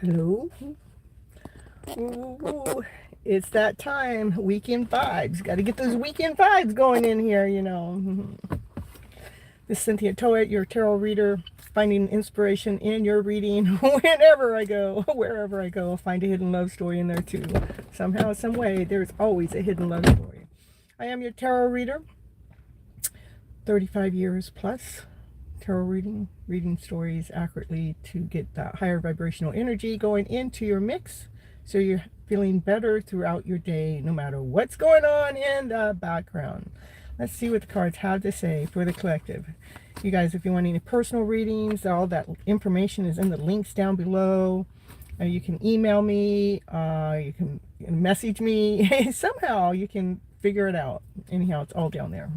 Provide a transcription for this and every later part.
Hello. Ooh, it's that time. Weekend vibes. Got to get those weekend vibes going in here, you know. This is Cynthia Toet, your tarot reader, finding inspiration in your reading whenever I go, wherever I go. I'll find a hidden love story in there too. Somehow, some way, there's always a hidden love story. I am your tarot reader, 35 years plus. Tarot reading stories accurately to get that higher vibrational energy going into your mix so you're feeling better throughout your day no matter what's going on in the background. Let's see what the cards have to say for the collective. You guys, if you want any personal readings, all that information is in the links down below. You can email me, you can message me. Somehow you can figure it out. Anyhow, it's all down there.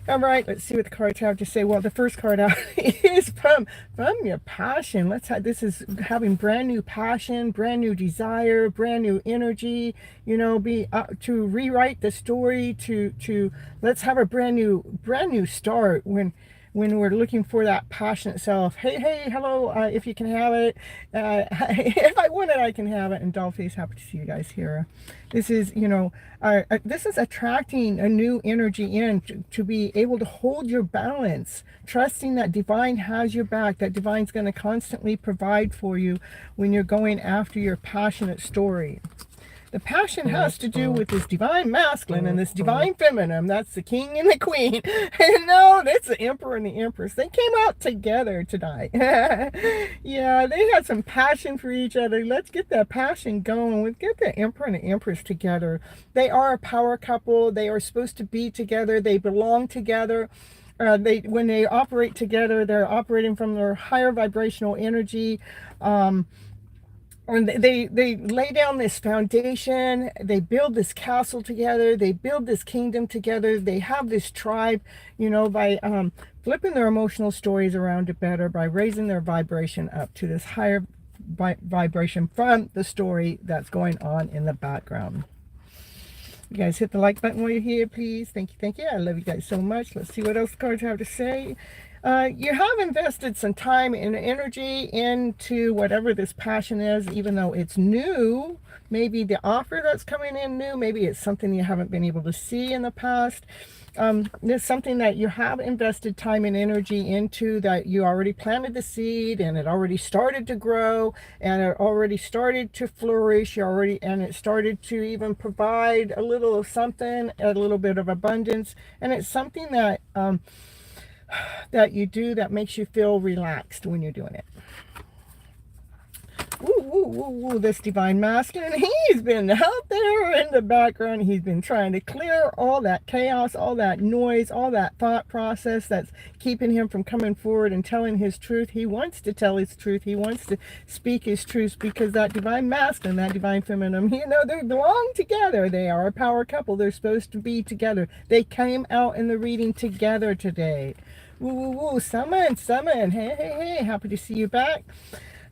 All right, let's see what the cards have to say. Well, the first card out is from your passion. This is having brand new passion, brand new desire, brand new energy. You know, to rewrite the story. To let's have a brand new start when we're looking for that passionate self. Hey, hello, if you can have it. If I want it, I can have it. And Dollface, happy to see you guys here. This is, this is attracting a new energy in to be able to hold your balance, trusting that divine has your back, that divine's going to constantly provide for you when you're going after your passionate story. The passion has to do with this divine masculine and this divine feminine. That's the king and the queen. And no, that's the emperor and the empress. They came out together tonight. Yeah, they had some passion for each other. Let's get that passion going. Let's get the emperor and the empress together. They are a power couple. They are supposed to be together. They belong together. When they operate together, they're operating from their higher vibrational energy. And they lay down this foundation, they build this castle together, they build this kingdom together, they have this tribe, by flipping their emotional stories around to better, by raising their vibration up to this higher vibration from the story that's going on in the background. You guys hit the like button while you're here, please. Thank you. I love you guys so much. Let's see what else the cards have to say. You have invested some time and energy into whatever this passion is, even though it's new. Maybe the offer that's coming in new, maybe it's something you haven't been able to see in the past. There's something that you have invested time and energy into, that you already planted the seed and it already started to grow and it already started to flourish. And it started to even provide a little of something, a little bit of abundance. And it's something that that you do that makes you feel relaxed when you're doing it. Ooh, this divine masculine, he's been out there in the background. He's been trying to clear all that chaos, all that noise, all that thought process that's keeping him from coming forward and telling his truth. He wants to tell his truth. He wants to speak his truth, because that divine masculine, that divine feminine, they belong together. They are a power couple. They're supposed to be together. They came out in the reading together today. Summon. Hey, happy to see you back.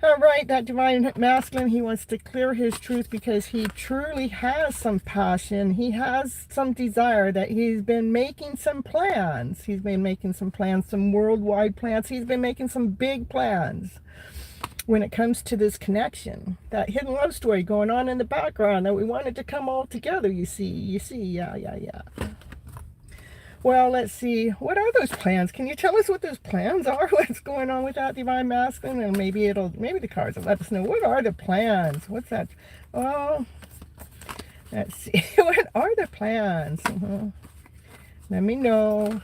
All right, that divine masculine, he wants to clear his truth because he truly has some passion. He has some desire, that he's been making some plans. He's been making some plans, some worldwide plans. He's been making some big plans when it comes to this connection. That hidden love story going on in the background that we wanted to come all together, you see. Yeah. Well, let's see. What are those plans? Can you tell us what those plans are? What's going on with that divine masculine? And maybe the cards will let us know. What are the plans? What's that? Oh, let's see. What are the plans? Let me know.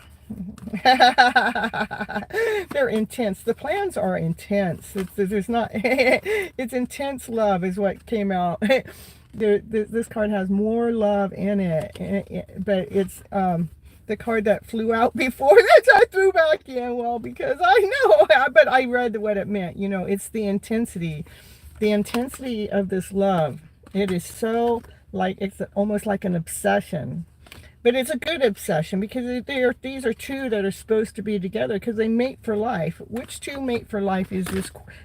They're intense. The plans are intense. It's intense love is what came out. This card has more love in it, but it's the card that flew out before that I threw back in. Well, because I know, but I read what it meant. It's the intensity of this love. It is so it's almost like an obsession, but it's a good obsession, because these are two that are supposed to be together because they mate for life. Which two mate for life is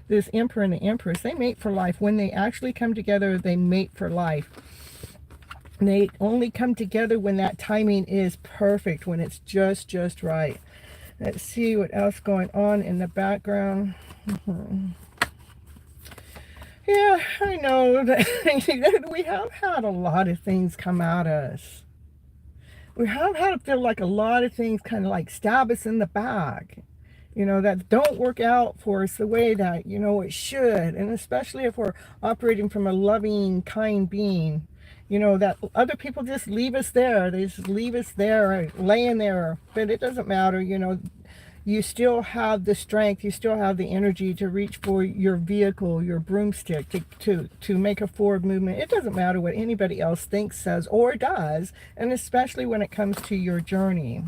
this emperor and the empress. They mate for life. When they actually come together, they mate for life. They only come together when that timing is perfect, when it's just right. Let's see what else going on in the background. Yeah, I know that we have had a lot of things come at us. We have had to feel like a lot of things kind of like stab us in the back, that don't work out for us the way that, it should. And especially if we're operating from a loving, kind being, that other people just leave us there. They just leave us there, laying there. But it doesn't matter, you still have the strength, you still have the energy to reach for your vehicle, your broomstick, to make a forward movement. It doesn't matter what anybody else thinks, says, or does, and especially when it comes to your journey.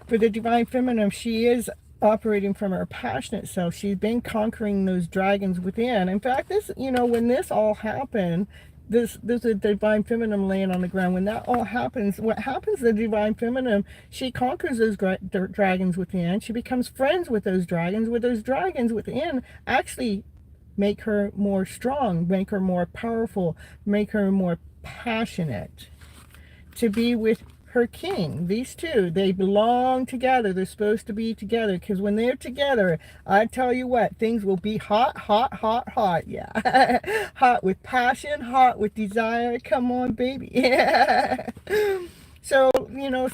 For the Divine Feminine, she is operating from her passionate self. She's been conquering those dragons within. In fact, when this all happened, this is a Divine Feminine laying on the ground. When that all happens, what happens to the Divine Feminine, she conquers those dragons within. She becomes friends with those dragons. With those dragons within, actually make her more strong, make her more powerful, make her more passionate to be with her king. These two, they belong together. They're supposed to be together, because when they're together, I tell you what, things will be hot, hot, hot, hot. Yeah. Hot with passion, hot with desire. Come on, baby. Yeah. So,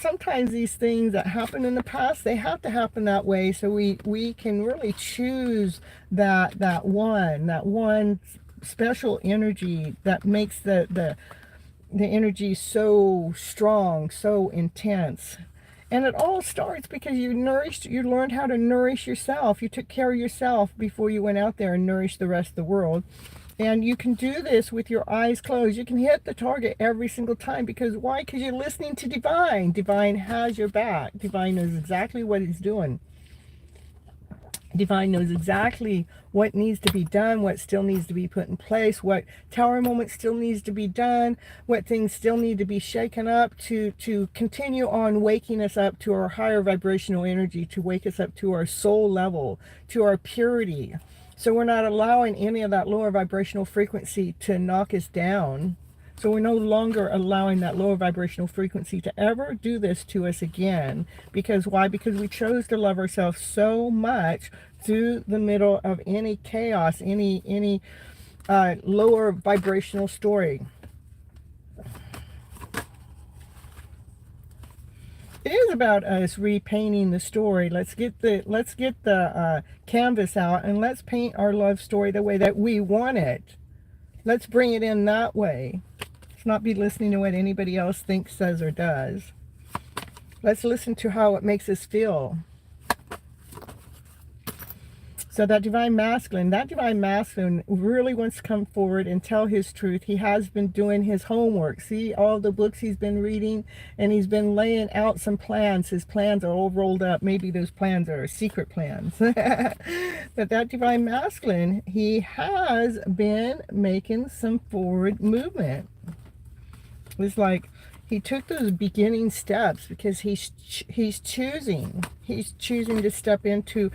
sometimes these things that happen in the past, they have to happen that way, so we can really choose that one special energy that makes the energy so strong, so intense. And it all starts because you learned how to nourish yourself. You took care of yourself before you went out there and nourished the rest of the world. And you can do this with your eyes closed. You can hit the target every single time. Because why? Because you're listening to Divine. Divine has your back. Divine knows exactly what he's doing. Divine knows exactly what needs to be done, what still needs to be put in place, what tower moment still needs to be done, what things still need to be shaken up to continue on waking us up to our higher vibrational energy, to wake us up to our soul level, to our purity. So we're not allowing any of that lower vibrational frequency to knock us down. So we're no longer allowing that lower vibrational frequency to ever do this to us again. Because why? Because we chose to love ourselves so much through the middle of any chaos, any lower vibrational story. It is about us repainting the story. Let's get the canvas out, and let's paint our love story the way that we want it. Let's bring it in that way. Let's not be listening to what anybody else thinks, says, or does. Let's listen to how it makes us feel. So that Divine Masculine really wants to come forward and tell his truth. He has been doing his homework. See all the books he's been reading, and he's been laying out some plans. His plans are all rolled up. Maybe those plans are secret plans. But that Divine Masculine, he has been making some forward movement. It's like he took those beginning steps because he's choosing to step into,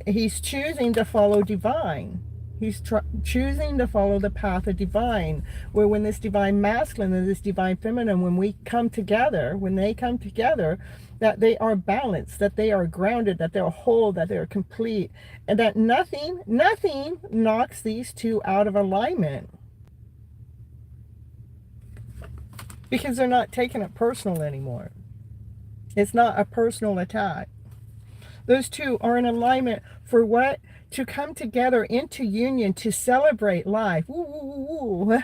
he's choosing to follow Divine. He's choosing to follow the path of Divine, where when this Divine Masculine and this Divine Feminine, when they come together, that they are balanced, that they are grounded, that they're whole, that they're complete, and that nothing knocks these two out of alignment. Because they're not taking it personal anymore. It's not a personal attack. Those two are in alignment for what? To come together into union, to celebrate life. Woo, woo, woo.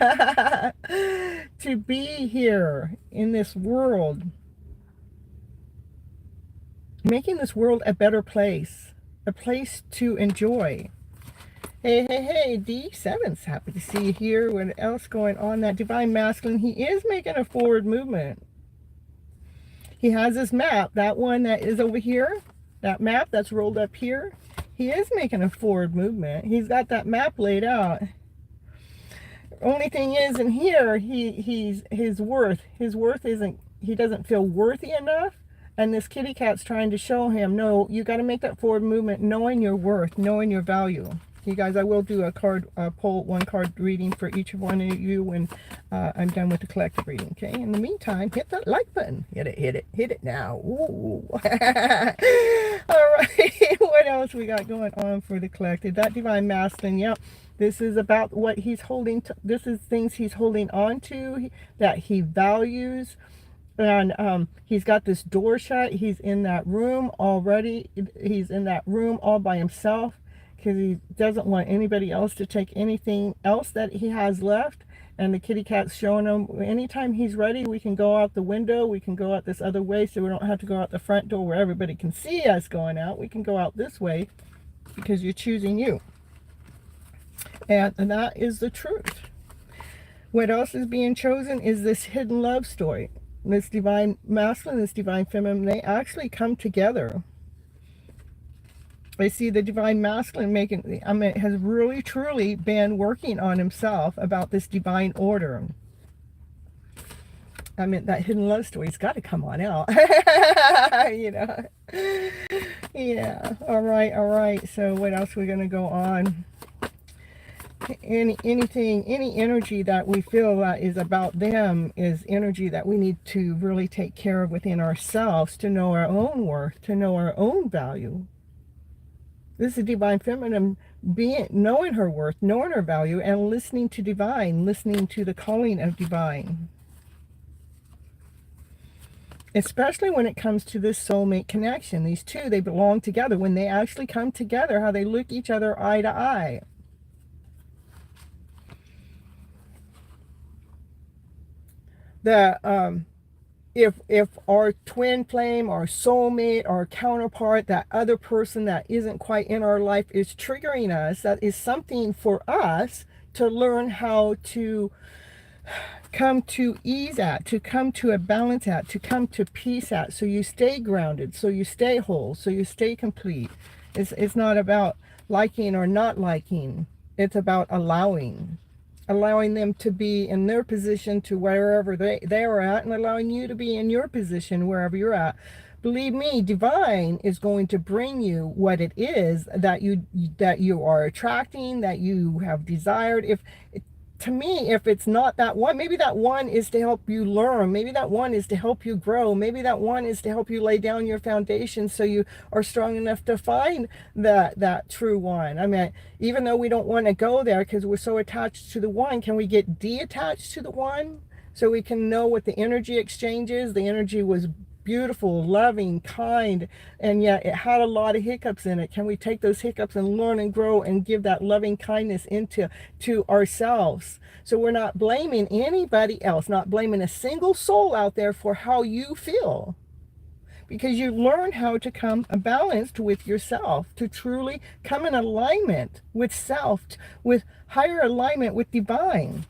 To be here in this world. Making this world a better place. A place to enjoy. Hey, D7's happy to see you here. What else going on? That Divine Masculine, he is making a forward movement. He has his map, that one that is over here, that map that's rolled up here. He is making a forward movement. He's got that map laid out. Only thing is, in here, his worth isn't, he doesn't feel worthy enough. And this kitty cat's trying to show him, no, you got to make that forward movement, knowing your worth, knowing your value. You guys, I will do a poll, one card reading for each one of you when I'm done with the collective reading. Okay. In the meantime, hit that like button. Hit it now. Ooh. All right. What else we got going on for the collective? That Divine Masculine. Yep. This is about what he's holding to, this is things he's holding on to that he values. And he's got this door shut. He's in that room already. He's in that room all by himself because he doesn't want anybody else to take anything else that he has left. And the kitty cat's showing him anytime he's ready, we can go out the window. We can go out this other way, so we don't have to go out the front door where everybody can see us going out. We can go out this way because you're choosing you. And that is the truth. What else is being chosen is this hidden love story. This divine masculine, this divine feminine, they actually come together. I see the divine masculine has really truly been working on himself about this divine order. That hidden love story's got to come on out. You know. Yeah. All right. So what else are we going to go on? Any energy that we feel that is about them is energy that we need to really take care of within ourselves to know our own worth, to know our own value. This is divine feminine being, knowing her worth, knowing her value, and listening to divine, listening to the calling of divine. Especially when it comes to this soulmate connection. These two, they belong together. When they actually come together, how they look each other eye to eye. If our twin flame, our soulmate, our counterpart, that other person that isn't quite in our life is triggering us, that is something for us to learn how to come to ease at, to come to a balance at, to come to peace at, so you stay grounded, so you stay whole, so you stay complete. It's not about liking or not liking. It's about allowing them to be in their position to wherever they are at, and allowing you to be in your position wherever you're at. Believe me, divine is going to bring you what it is that you are attracting, that you have desired. To me, if it's not that one, maybe that one is to help you learn. Maybe that one is to help you grow. Maybe that one is to help you lay down your foundation so you are strong enough to find that true one. Even though we don't want to go there because we're so attached to the one, can we get detached to the one so we can know what the energy exchange is? The energy was beautiful, loving, kind, and yet it had a lot of hiccups in it. Can we take those hiccups and learn and grow and give that loving kindness to ourselves, so we're not blaming anybody else, not blaming a single soul out there for how you feel, because you learn how to come balanced with yourself, to truly come in alignment with self, with higher alignment with divine.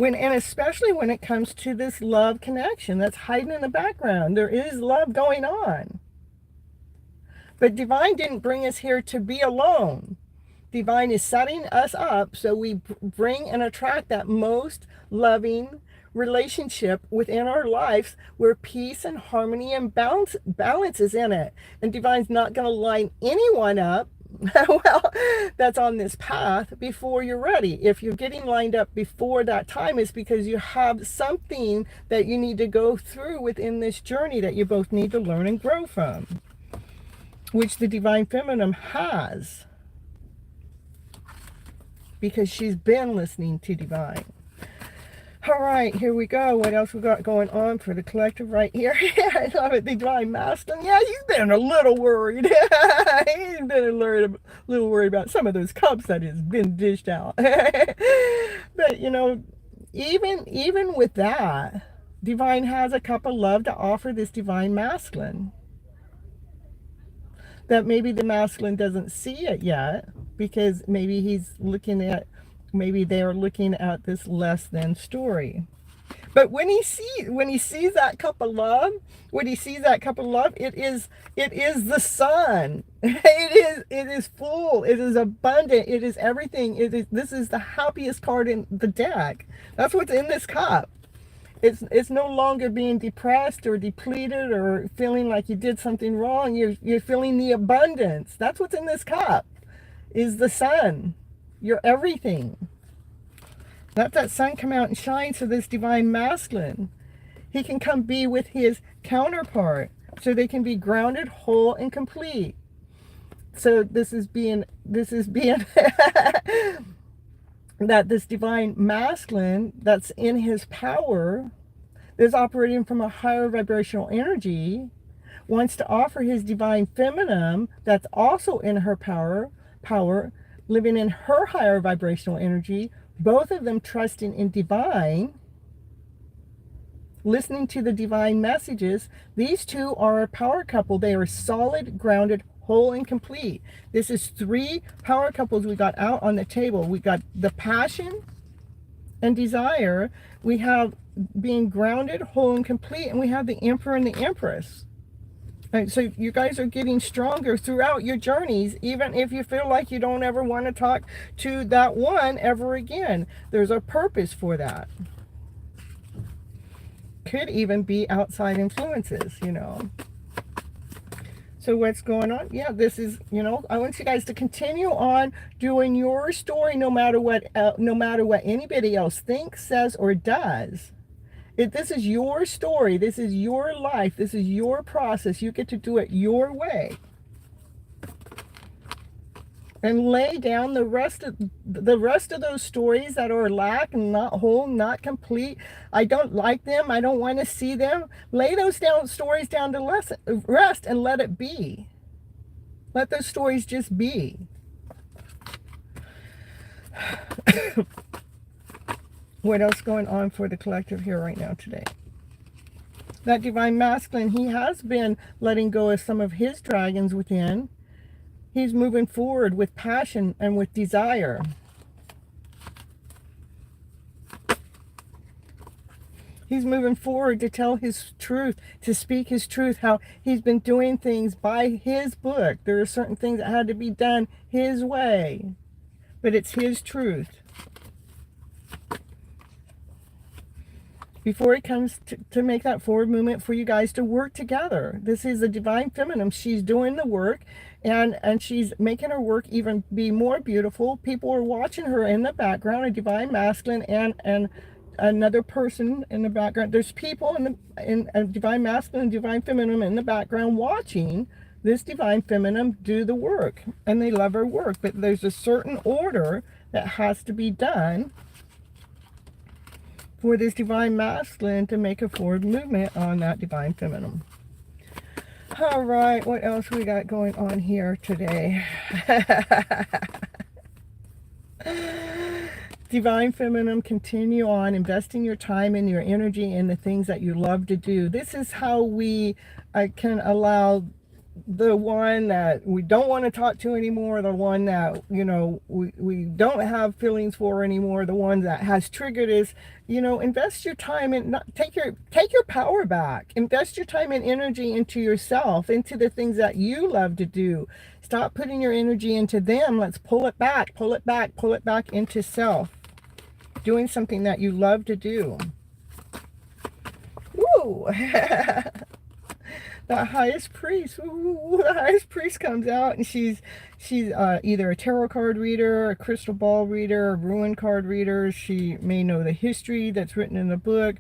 And especially when it comes to this love connection that's hiding in the background. There is love going on. But divine didn't bring us here to be alone. Divine is setting us up so we bring and attract that most loving relationship within our lives where peace and harmony and balance is in it. And divine's not going to line anyone up well, that's on this path before you're ready. If you're getting lined up before that time, it's because you have something that you need to go through within this journey that you both need to learn and grow from, which the divine feminine has, because she's been listening to divine. All right, here we go. What else we got going on for the collective right here? I love it. The divine masculine. Yeah, he's been a little worried. He's been a little worried about some of those cups that has been dished out. But, even with that, divine has a cup of love to offer this divine masculine. That maybe the masculine doesn't see it yet, because maybe they're looking at this less than story. But when he sees that cup of love, it is the sun. It is full. It is abundant. It is everything. This is the happiest card in the deck. That's what's in this cup. It's no longer being depressed or depleted or feeling like you did something wrong. You're feeling the abundance. That's what's in this cup. Is the sun. You're everything. Let that sun come out and shine so this divine masculine, he can come be with his counterpart so they can be grounded, whole, and complete. So this is being that this divine masculine that's in his power, is operating from a higher vibrational energy, wants to offer his divine feminine that's also in her power, living in her higher vibrational energy, both of them trusting in divine, listening to the divine messages. These two are a power couple. They are solid, grounded, whole, and complete. This is 3 power couples we got out on the table. We got the passion and desire. We have being grounded, whole, and complete. And we have the Emperor and the Empress. And so you guys are getting stronger throughout your journeys, even if you feel like you don't ever want to talk to that one ever again. There's a purpose for that. Could even be outside influences, you know. So what's going on? Yeah, this is, you know, I want you guys to continue on doing your story, no matter what anybody else thinks, says, or does. This is your story. This is your life. This is your process. You get to do it your way. And lay down the rest of those stories that are lack, not whole, not complete. I don't like them. I don't want to see them. Lay those stories down to rest and let it be. Let those stories just be. What else going on for the collective here right now today? That divine masculine, he has been letting go of some of his dragons within. He's moving forward with passion and with desire. He's moving forward to tell his truth, to speak his truth, how he's been doing things by his book. There are certain things that had to be done his way, but it's his truth. Before he comes to make that forward movement for you guys to work together. This is a divine feminine. She's doing the work, and she's making her work even be more beautiful. People are watching her in the background, a divine masculine and another person in the background. There's people in a divine masculine and divine feminine in the background watching this divine feminine do the work, and they love her work. But there's a certain order that has to be done for this divine masculine to make a forward movement on that divine feminine. All right, what else we got going on here today? Divine feminine, continue on investing your time and your energy in the things that you love to do. This is how we can allow the one that we don't want to talk to anymore, the one that, you know, we don't have feelings for anymore, the one that has triggered us, you know, invest your time and take your power back. Invest your time and energy into yourself, into the things that you love to do. Stop putting your energy into them. Let's pull it back into self. Doing something that you love to do. Woo! The highest priest. Ooh, the highest priest comes out, and she's either a tarot card reader, a crystal ball reader, a ruin card reader. She may know the history that's written in the book.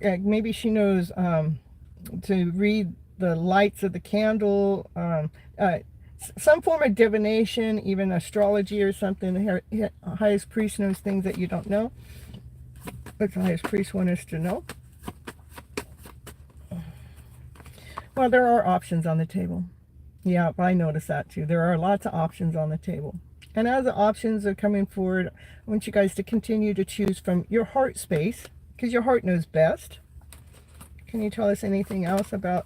Maybe she knows to read the lights of the candle. Some form of divination, even astrology or something. The highest priest knows things that you don't know. What the highest priest want us to know? Well, there are options on the table. Yeah, I noticed that too. There are lots of options on the table. And as the options are coming forward, I want you guys to continue to choose from your heart space, because your heart knows best. Can you tell us anything else about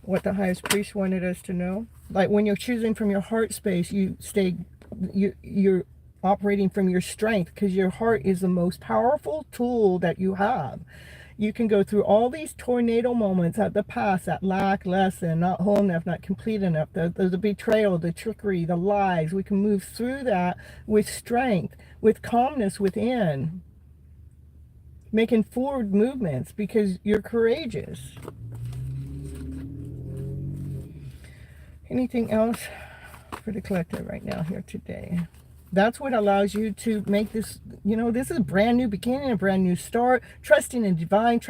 what the highest priest wanted us to know? Like when you're choosing from your heart space, you're operating from your strength, because your heart is the most powerful tool that you have. You can go through all these tornado moments of the past, that lack, less than, not whole enough, not complete enough, the betrayal, the trickery, the lies. We can move through that with strength, with calmness within, making forward movements because you're courageous. Anything else for the collective right now here today? That's what allows you to make this, this is a brand new beginning, a brand new start. Trusting in divine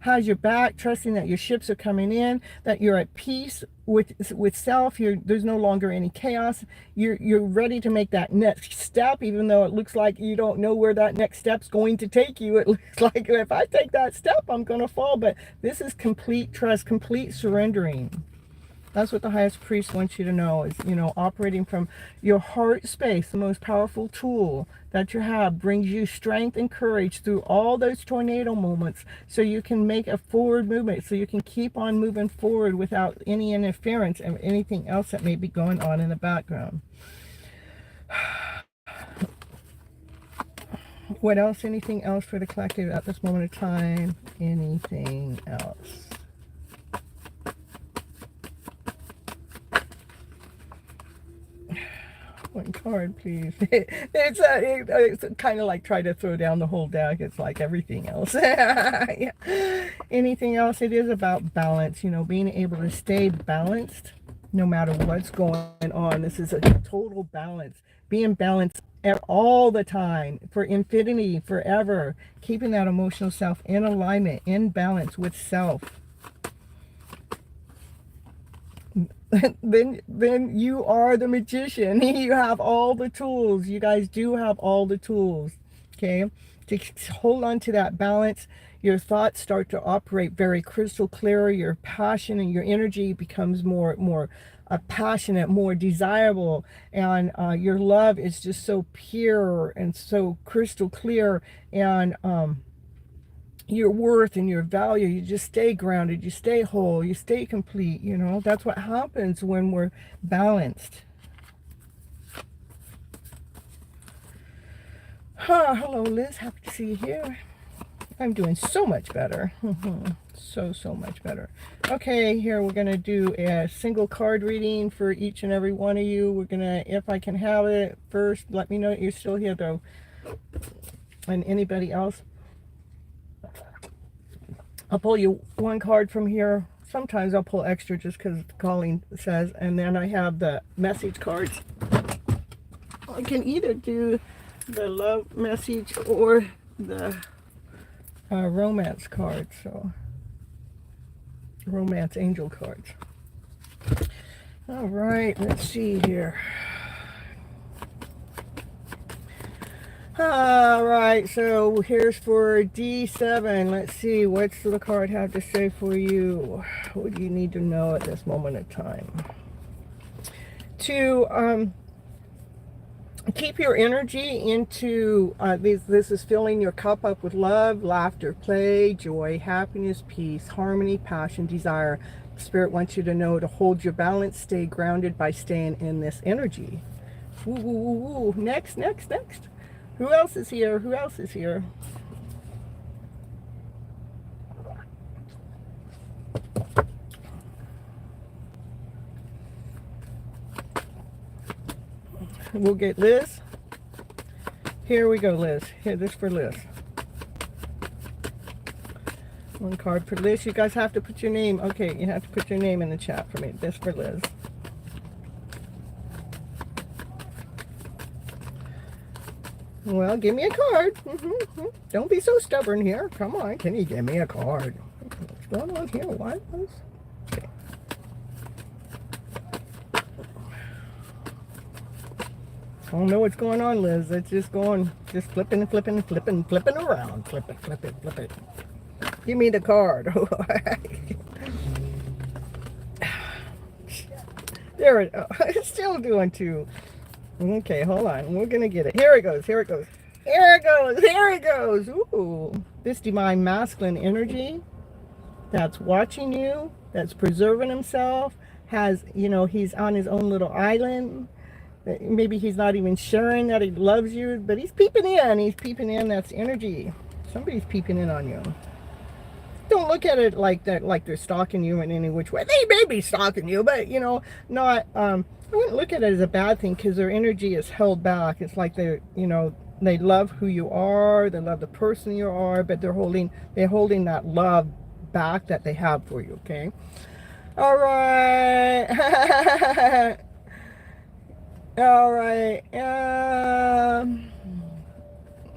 has your back, trusting that your ships are coming in, that you're at peace with self. There's no longer any chaos. You're ready to make that next step, even though it looks like you don't know where that next step's going to take you. It looks like if I take that step, I'm going to fall. But this is complete trust, complete surrendering. That's what the highest priest wants you to know is, operating from your heart space. The most powerful tool that you have brings you strength and courage through all those tornado moments, so you can make a forward movement, so you can keep on moving forward without any interference of anything else that may be going on in the background. What else? Anything else for the collective at this moment of time? Anything else? One card, please. It's kind of like try to throw down the whole deck. It's like everything else. Yeah. Anything else? It is about balance, being able to stay balanced no matter what's going on. This is a total balance. Being balanced all the time, for infinity, forever. Keeping that emotional self in alignment, in balance with self. Then you are the magician. You have all the tools. You guys do have all the tools, okay, to hold on to that balance. Your thoughts start to operate very crystal clear. Your passion and your energy becomes more passionate, more desirable, and your love is just so pure and so crystal clear, and your worth and your value, you just stay grounded, you stay whole, you stay complete. That's what happens when we're balanced. Hello, Liz. Happy to see you here. I'm doing so much better. So much better. Okay, here we're going to do a single card reading for each and every one of you. We're going to, if I can have it first, let me know you're still here, though. And anybody else. I'll pull you one card from here. Sometimes I'll pull extra just because Colleen says. And then I have the message cards. I can either do the love message or the romance cards. So, romance angel cards. All right, let's see here. All right, so here's for D7. Let's see, what's the card have to say for you? What do you need to know at this moment of time? To keep your energy into, this is filling your cup up with love, laughter, play, joy, happiness, peace, harmony, passion, desire. Spirit wants you to know to hold your balance, stay grounded by staying in this energy. Ooh, ooh, ooh, ooh. Next. Who else is here? Who else is here? We'll get Liz. Here we go, Liz. Here, this for Liz. One card for Liz. You guys have to put your name. Okay, you have to put your name in the chat for me. This for Liz. Well, give me a card. Don't be so stubborn here. Come on, can you give me a card? What's going on here? What? Okay. I don't know what's going on, Liz. It's just going, just flipping around. Flip it. Give me the card. There it is. It's still doing two. Okay, hold on. We're going to get it. Here it goes. Ooh. This divine masculine energy that's watching you, that's preserving himself, has, he's on his own little island. Maybe he's not even sharing that he loves you, but he's peeping in. That's energy. Somebody's peeping in on you. Don't look at it like that, like they're stalking you in any which way. They may be stalking you, but not. I wouldn't look at it as a bad thing, because their energy is held back. It's like they're, they love who you are, they love the person you are, but they're holding that love back that they have for you. Okay. All right. All right.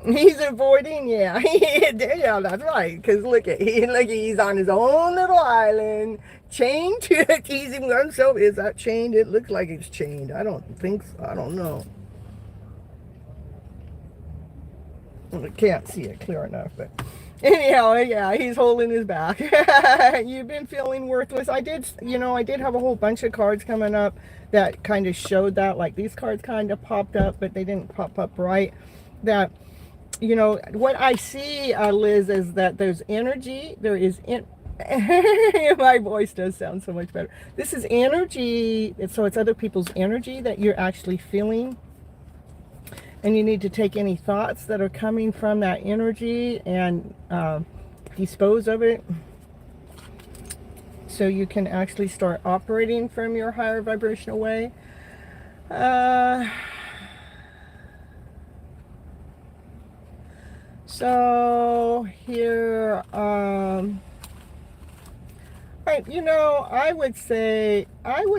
He's avoiding, yeah. Yeah, that's right. Because look, he's on his own little island, chained to it, teasing himself. Is that chained? It looks like it's chained. I don't think so. I don't know. I can't see it clear enough, but anyhow, yeah, he's holding his back. You've been feeling worthless. I did have a whole bunch of cards coming up that kind of showed that. Like these cards kind of popped up, but they didn't pop up right. That, what I see, Liz, is that there's energy. There is my voice does sound so much better. This is energy. So it's other people's energy that you're actually feeling. And you need to take any thoughts that are coming from that energy and dispose of it, so you can actually start operating from your higher vibrational way. So here, right, I would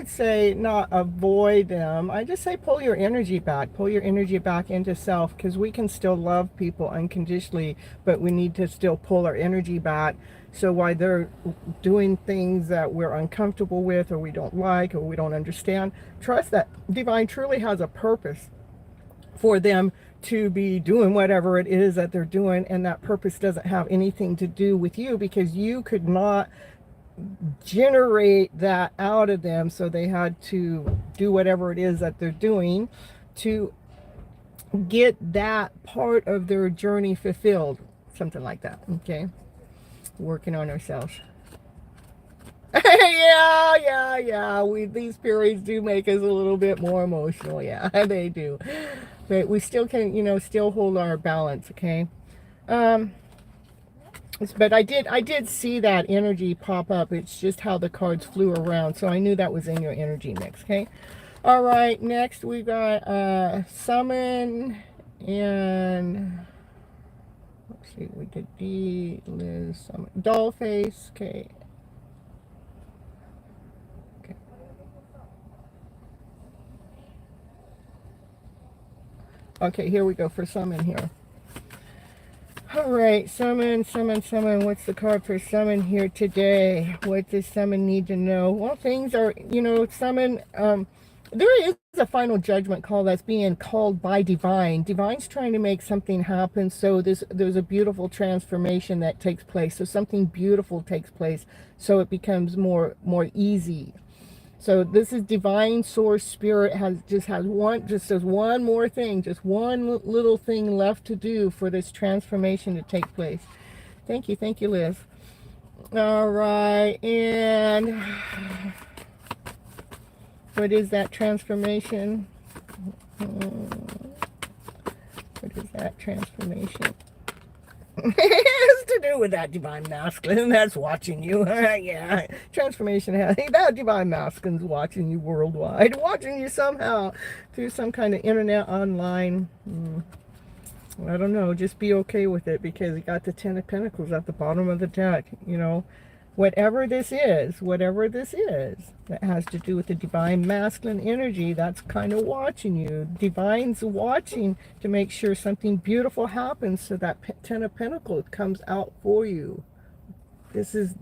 say not avoid them. I just say pull your energy back into self, because we can still love people unconditionally, but we need to still pull our energy back. So while they're doing things that we're uncomfortable with, or we don't like, or we don't understand, trust that Divine truly has a purpose for them to be doing whatever it is that they're doing, and that purpose doesn't have anything to do with you, because you could not generate that out of them. So they had to do whatever it is that they're doing to get that part of their journey fulfilled, something like that. Okay, working on ourselves. yeah, these periods do make us a little bit more emotional. Yeah, they do, but we still can still hold our balance. Okay. But I did see that energy pop up. It's just how the cards flew around, so I knew that was in your energy mix. Okay. All right, next we got summon, and let's see, we did D, Liz, summon, doll face. Okay. Okay, here we go for summon here. All right, summon. What's the card for summon here today? What does summon need to know? Well, things are, summon, there is a final judgment call that's being called by Divine. Divine's trying to make something happen, so there's a beautiful transformation that takes place. So something beautiful takes place, so it becomes more easy. So this is Divine Source Spirit just has one more thing, just one little thing left to do for this transformation to take place. Thank you, Liz. All right, and what is that transformation? What is that transformation? It has to do with that divine masculine that's watching you. Yeah, transformation has that divine masculine's watching you worldwide, watching you somehow through some kind of internet, online. I don't know, just be okay with it, because you got the Ten of Pentacles at the bottom of the deck. Whatever this is that has to do with the divine masculine energy that's kind of watching you. Divine's watching to make sure something beautiful happens, so that Ten of Pentacles comes out for you. This is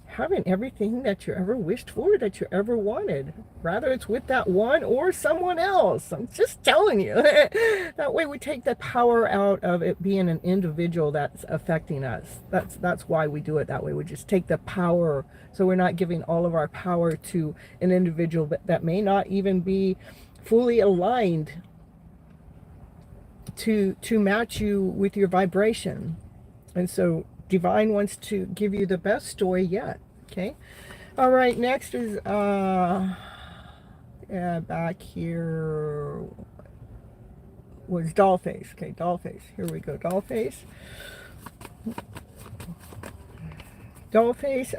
having everything that you ever wished for, that you ever wanted. Rather it's with that one or someone else. I'm just telling you. That way we take the power out of it being an individual that's affecting us. That's why we do it that way. We just take the power, so we're not giving all of our power to an individual that may not even be fully aligned to match you with your vibration. And so Divine wants to give you the best story yet. Okay. All right. Next is back here was doll face. Okay, doll face. Here we go. Doll face. Doll face.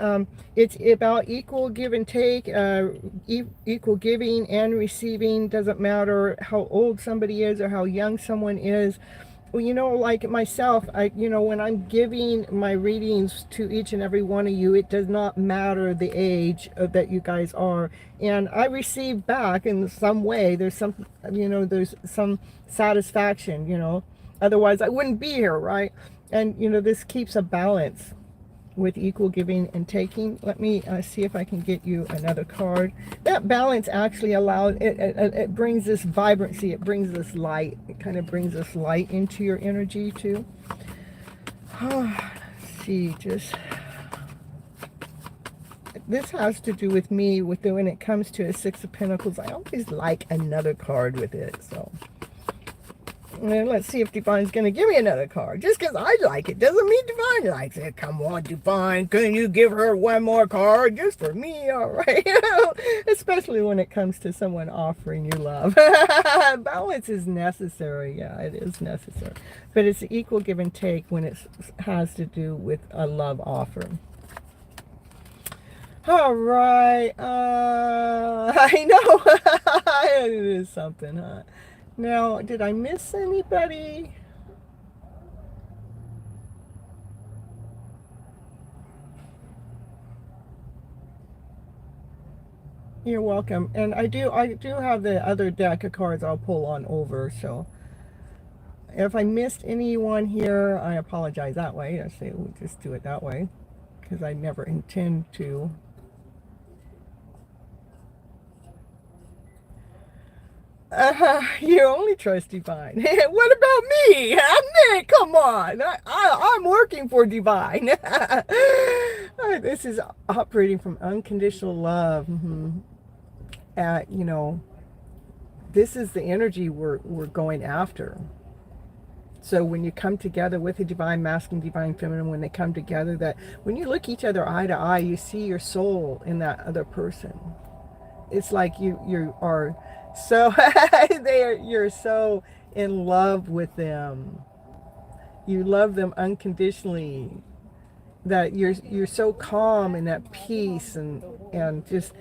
It's about equal give and take. Equal giving and receiving. Doesn't matter how old somebody is or how young someone is. you know, like myself, when I'm giving my readings to each and every one of you, it does not matter the age that you guys are. And I receive back in some way. There's some, there's some satisfaction, Otherwise, I wouldn't be here, right? And, this keeps a balance with equal giving and taking. Let me see if I can get you another card. That balance actually allows, it brings this vibrancy, it brings this light. It kind of brings this light into your energy too. Let's see, this has to do with me, when it comes to a Six of Pentacles, I always like another card with it, so. And let's see if Divine's going to give me another card. Just because I like it doesn't mean Divine likes it. Come on, Divine. Can you give her one more card just for me? All right. Especially when it comes to someone offering you love. Balance is necessary. Yeah, it is necessary. But it's equal give and take when it has to do with a love offer. All right. I know. It is something, huh? Now, did I miss anybody? You're welcome. And I do have the other deck of cards I'll pull on over. So if I missed anyone here, I apologize that way. I say we'll just do it that way because I never intend to. You only trust Divine. What about me? Nick, come on. I'm working for Divine. This is operating from unconditional love. This is the energy we're going after. So when you come together with a Divine Masculine, Divine Feminine, when they come together, that when you look each other eye to eye, you see your soul in that other person. It's like you are so you're so in love with them. You love them unconditionally. That you're so calm and at peace and just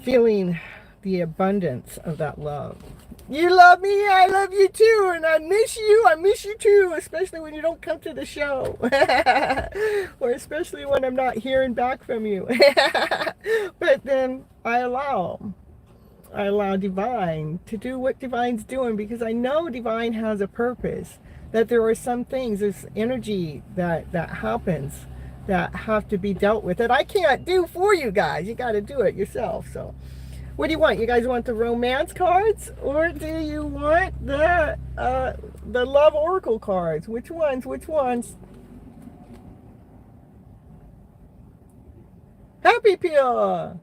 feeling the abundance of that love. You love me, I love you too, and I miss you too, especially when you don't come to the show. Or especially when I'm not hearing back from you. But then I allow Divine to do what Divine's doing, because I know Divine has a purpose. That there are some things, there's energy that happens that have to be dealt with that I can't do for you guys. You got to do it yourself. So what do you want? You guys want the romance cards, or do you want the love oracle cards? Which ones? Happy Pill.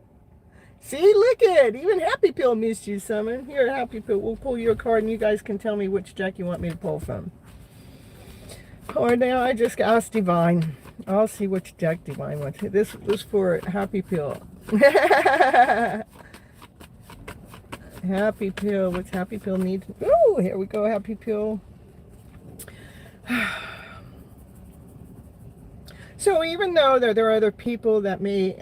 See, look at, even Happy Pill missed you, Summon. Here, Happy Pill, we'll pull you a card and you guys can tell me which deck you want me to pull from. Or now I just asked Divine. I'll see which deck Divine wants. This was for Happy Pill. Happy Pill, what's Happy Pill need? Oh, here we go, Happy Pill. So even though there are other people that may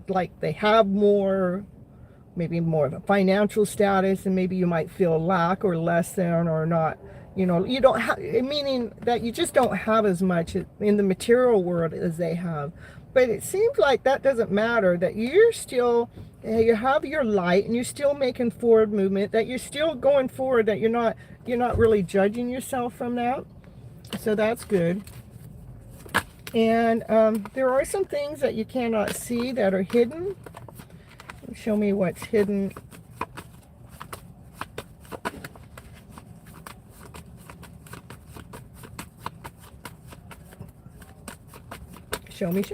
like they have maybe more of a financial status, and maybe you might feel lack or less than, or not, you don't have, meaning that you just don't have as much in the material world as they have. But it seems like that doesn't matter, that you're still, you have your light and you're still making forward movement, that you're still going forward, that you're not really judging yourself from that. So that's good. And there are some things that you cannot see that are hidden. Show me what's hidden. Show me.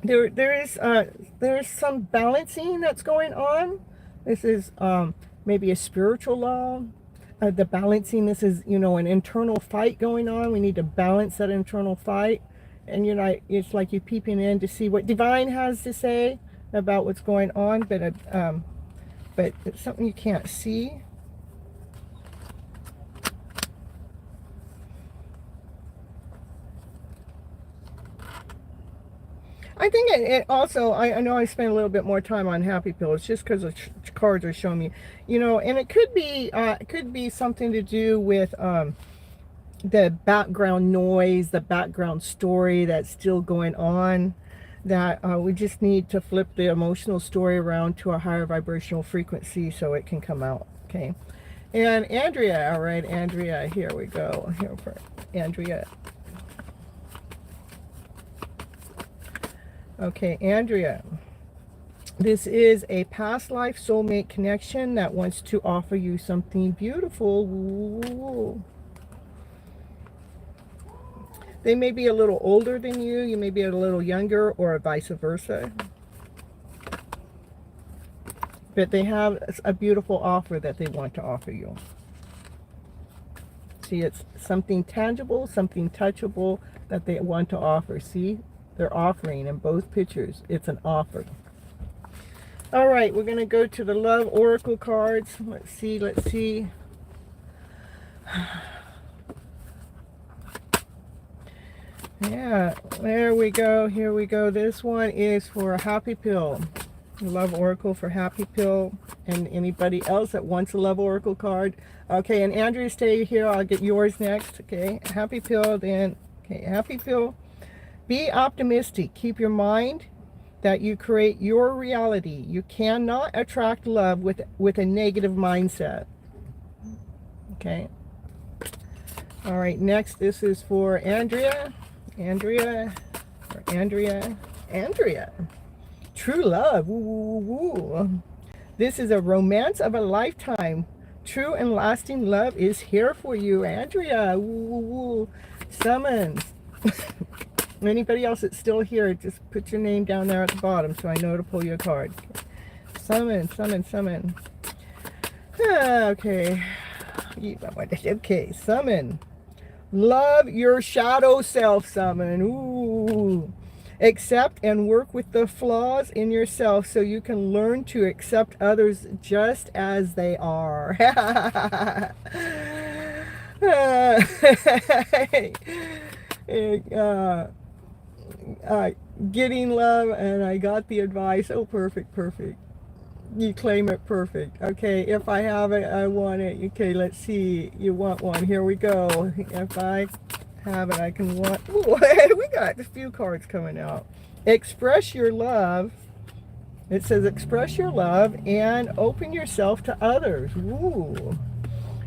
There's some balancing that's going on. This is maybe a spiritual law. The balancing, this is, an internal fight going on. We need to balance that internal fight. And, it's like you're peeping in to see what Divine has to say about what's going on. But it's something you can't see. I think it also, I know I spent a little bit more time on Happy Pill. It's just because of cards are showing me. You know, and it could be something to do with the background noise, the background story that's still going on, that we just need to flip the emotional story around to a higher vibrational frequency so it can come out. Okay. And Andrea, all right, Andrea, here we go. Here for Andrea. Okay, Andrea. This is a past life soulmate connection that wants to offer you something beautiful. Ooh. They may be a little older than you. You may be a little younger, or vice versa. But they have a beautiful offer that they want to offer you. See, it's something tangible, something touchable that they want to offer. See, they're offering in both pictures. It's an offer. All right, we're going to go to the Love Oracle cards. Let's see, let's see. Yeah, there we go. Here we go. This one is for Happy Pill. Love Oracle for Happy Pill. And anybody else that wants a Love Oracle card. Okay, and Andrea, stay here. I'll get yours next. Okay, Happy Pill then. Okay, Happy Pill. Be optimistic. Keep your mind that you create your reality. You cannot attract love with a negative mindset. Okay. All right, next, this is for Andrea. Andrea. True love. Woo, woo, woo. This is a romance of a lifetime. True and lasting love is here for you, Andrea. Woo, woo, woo. Summons. Anybody else that's still here, just put your name down there at the bottom so I know to pull you a card. Summon, summon, summon. Okay. Okay, summon. Love your shadow self, summon. Ooh. Accept and work with the flaws in yourself so you can learn to accept others just as they are. Getting love, and I got the advice. Oh, perfect, perfect. You claim it, perfect. Okay, if I have it, I want it. Okay, let's see. You want one. Here we go. If I have it, I can want. Ooh, we got a few cards coming out. Express your love. It says express your love and open yourself to others. Ooh.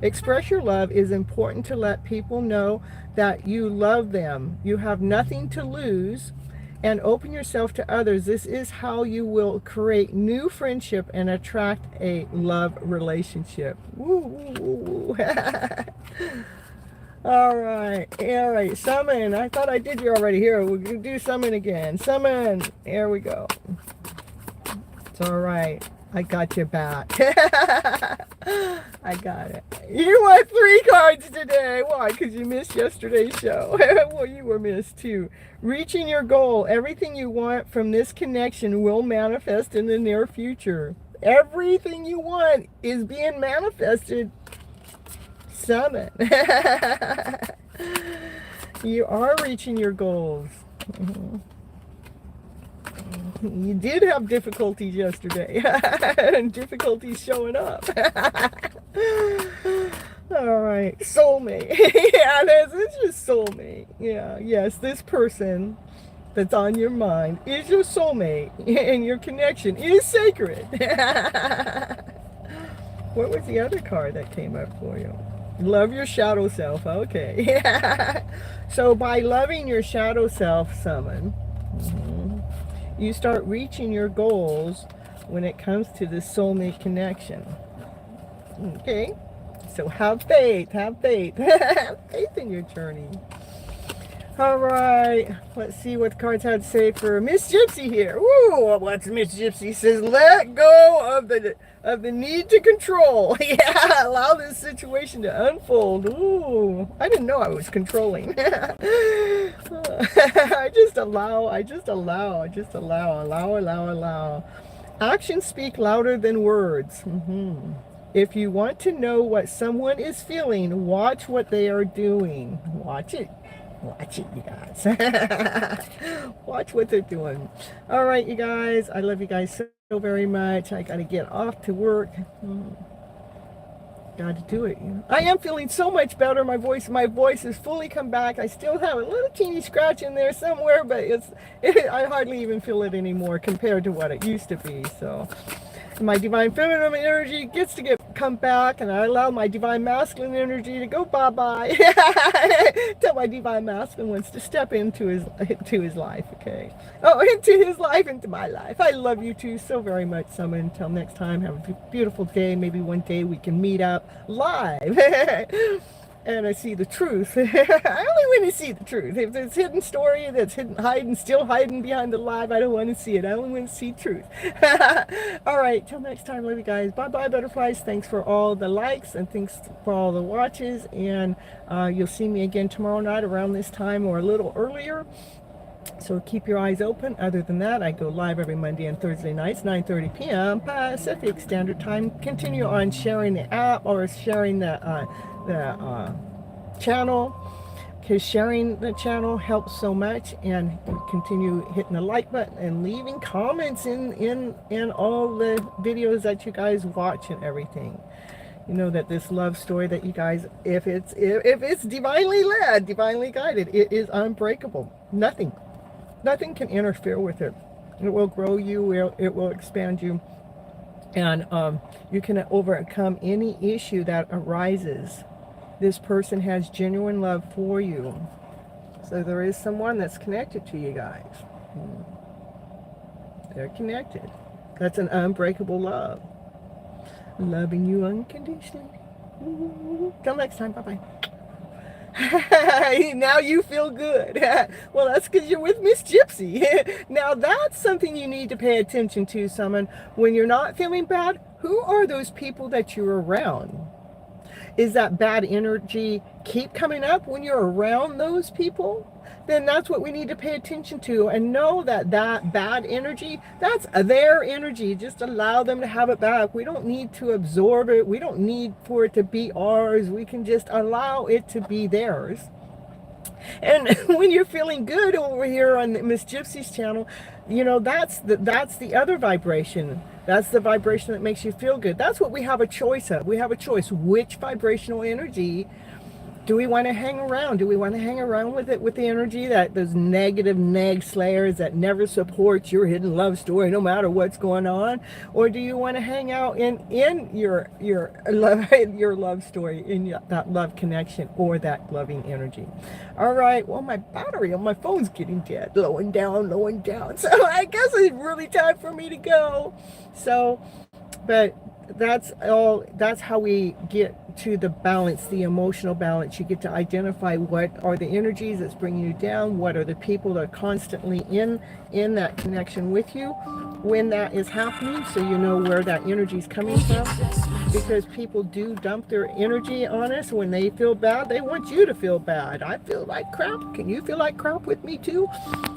Express your love is important to let people know that you love them. You have nothing to lose, and open yourself to others. This is how you will create new friendship and attract a love relationship. Woo. All right, summon. I thought I did you already. Here, we'll do summon again. Summon. Here we go. It's all right. I got your back. I got it. You want 3 cards today. Why? Because you missed yesterday's show. Well, you were missed too. Reaching your goal. Everything you want from this connection will manifest in the near future. Everything you want is being manifested. Summon. You are reaching your goals. You did have difficulties yesterday. Difficulties showing up. All right, soulmate. Yeah, it's just soulmate. Yeah, yes, this person that's on your mind is your soulmate, and your connection is sacred. What was the other card that came up for you? Love your shadow self. Okay. So by loving your shadow self, summon, you start reaching your goals when it comes to the soulmate connection. Okay. So have faith. Have faith. Have faith in your journey. All right. Let's see what the cards had to say for Miss Gypsy here. Woo! What's Miss Gypsy says? Let go of the need to control. Yeah, allow this situation to unfold. Ooh, I didn't know I was controlling. I just allow. Actions speak louder than words. If you want to know what someone is feeling, watch what they are doing. Watch it. Watch it, you guys. Watch what they're doing. All right, you guys. I love you guys so So very much. I got to get off to work. Got to do it. I am feeling so much better. My voice has fully come back. I still have a little teeny scratch in there somewhere, but I hardly even feel it anymore compared to what it used to be. So my divine feminine energy gets to come back, and I allow my divine masculine energy to go bye-bye. Till my divine masculine wants to step into his life, okay? Oh, into his life, into my life. I love you two so very much, Summer. Until next time, have a beautiful day. Maybe one day we can meet up live. And I see the truth. I only want to see the truth. If there's hidden story that's still hiding behind the live, I don't want to see it. I only want to see truth. All right, till next time, love you guys. Bye-bye, butterflies. Thanks for all the likes and thanks for all the watches. And you'll see me again tomorrow night around this time or a little earlier. So keep your eyes open. Other than that, I go live every Monday and Thursday nights, 9:30 p.m. Pacific Standard Time. Continue on sharing the app or sharing the channel, because sharing the channel helps so much. And continue hitting the like button and leaving comments in all the videos that you guys watch and everything. You know that this love story that you guys, if it's divinely led, divinely guided, it is unbreakable. Nothing can interfere with it. It will grow you. It will expand you. And you can overcome any issue that arises. This person has genuine love for you. So there is someone that's connected to you guys. They're connected. That's an unbreakable love. Loving you unconditionally. Till next time. Bye-bye. Now you feel good. Well, that's because you're with Miss Gypsy. Now that's something you need to pay attention to, someone. When you're not feeling bad, who are those people that you're around? Is that bad energy keep coming up when you're around those people? Then that's what we need to pay attention to, and know that bad energy, that's their energy. Just allow them to have it back. We don't need to absorb it. We don't need for it to be ours. We can just allow it to be theirs. And when you're feeling good over here on Miss Gypsy's channel, you know, that's the other vibration. That's the vibration that makes you feel good. That's what we have a choice of. We have a choice. Which vibrational energy do we want to hang around? Do we want to hang around with it, with the energy that those negative neg slayers that never support your hidden love story no matter what's going on? Or do you want to hang out in your love story, in that love connection or that loving energy? All right, well, my battery on my phone's getting dead, low and down. So I guess it's really time for me to go. So, but that's how we get to the balance, the emotional balance. You get to identify what are the energies that's bringing you down, what are the people that are constantly in that connection with you when that is happening, so you know where that energy is coming from. Because people do dump their energy on us when they feel bad. They want you to feel bad. I feel like crap. Can you feel like crap with me too?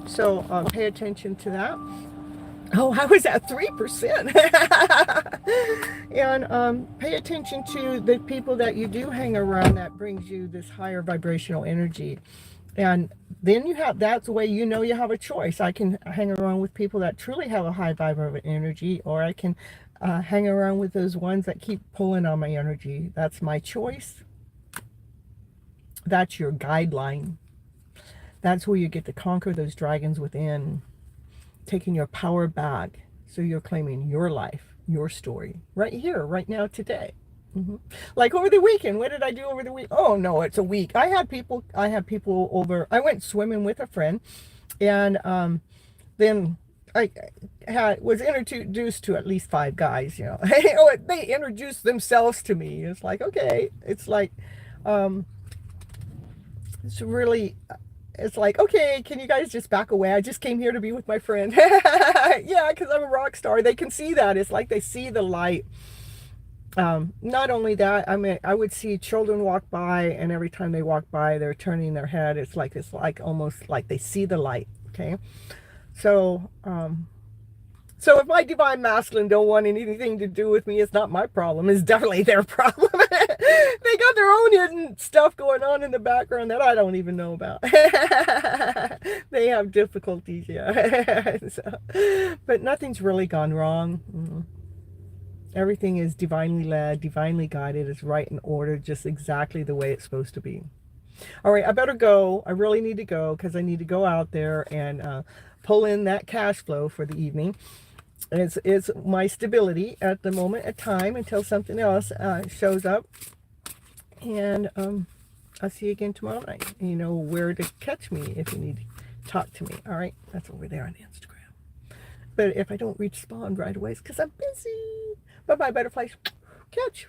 So pay attention to that. Oh, I was at 3%. And pay attention to the people that you do hang around that brings you this higher vibrational energy. And then that's the way you know you have a choice. I can hang around with people that truly have a high vibrational energy, or I can hang around with those ones that keep pulling on my energy. That's my choice. That's your guideline. That's where you get to conquer those dragons within. Taking your power back, so you're claiming your life, your story, right here, right now, today. Like over the weekend, what did I do over the week? Oh no, it's a week. I had people over. I went swimming with a friend, and then I was introduced to at least 5 guys. You know, they introduced themselves to me. It's like, okay, it's like, it's really. It's like, okay, can you guys just back away? I just came here to be with my friend. Yeah, because I'm a rock star. They can see that. It's like they see the light. Not only that, I mean, I would see children walk by, and every time they walk by, they're turning their head. It's like almost like they see the light. Okay, so if my divine masculine don't want anything to do with me, it's not my problem. It's definitely their problem. They got their own hidden stuff going on in the background that I don't even know about. They have difficulties, yeah. So, but nothing's really gone wrong. Everything is divinely led, divinely guided. It's right in order, just exactly the way it's supposed to be. All right, I better go. I really need to go because I need to go out there and pull in that cash flow for the evening. It's my stability at the moment at time until something else shows up. And I'll see you again tomorrow night. You know where to catch me if you need to talk to me. All right, that's over there on Instagram. But if I don't respond right away, it's because I'm busy. Bye-bye, butterflies. Catch you.